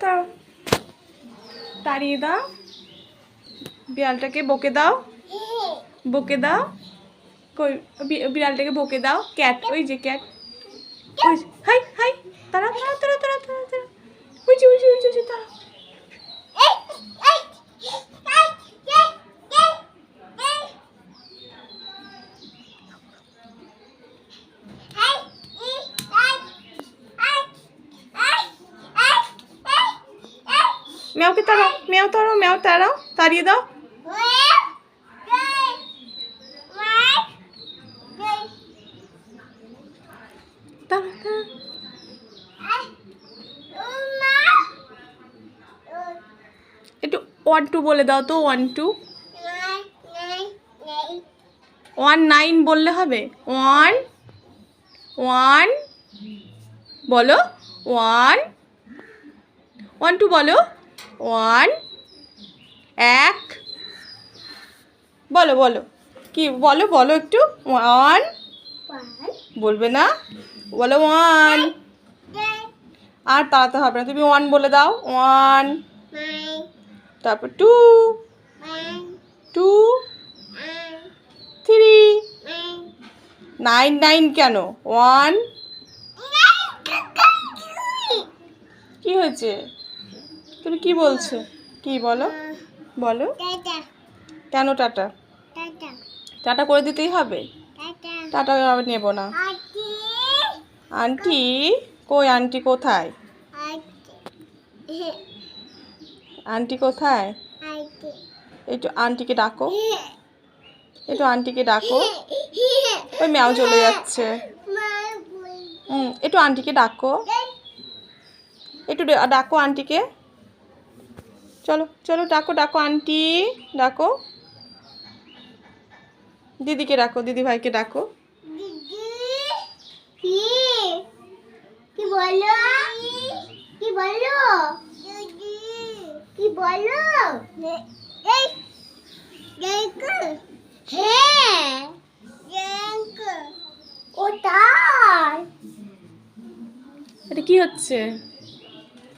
তাড়াও তাড়িয়ে দাও বিড়ালটাকে বকে দাও কই বিড়ালটাকে বকে দাও ক্যাট ওই যে ক্যাট ওই হাই হাই তাড়াও ওই যে তাড়াও মেয়াওকে তাড়াও তাড়িয়ে দাও একটু 1 2 বলে দাও তো 1 2 1 9 বললে হবে 1 1 বলো 1 1 2 বলো 1 এক বলো কি বলো একটু 1 বলবে না বলো 1 আর তাড়াতে হবে না তুমি 1 বলে দাও 1 তারপর 2 2 3 9 কেন 1 কি হয়েছে তুমি কি বলছো কি বলো কেন টাটা টাটা করে দিতেই হবে টাটা আমি নেব না আন্টি কই আন্টি কোথায় একটু আন্টিকে ডাকো ওই ম্যাও চলে যাচ্ছে একটু আন্টিকে ডাকো ডাকো আন্টিকে চলো ডাকো আন্টি ডাকো দিদিকে ডাকো দিদি ভাইকে ডাকো কি বলো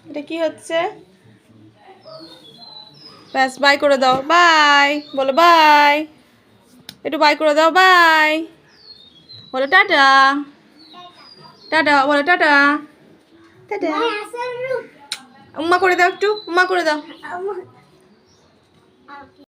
এটা কি হচ্ছে ব্যাস বাই করে দাও বাই বলো বাই একটু বাই করে দাও বাই বলো টাটা বলো টাটা উম্মা করে দাও একটু উম্মা করে দাও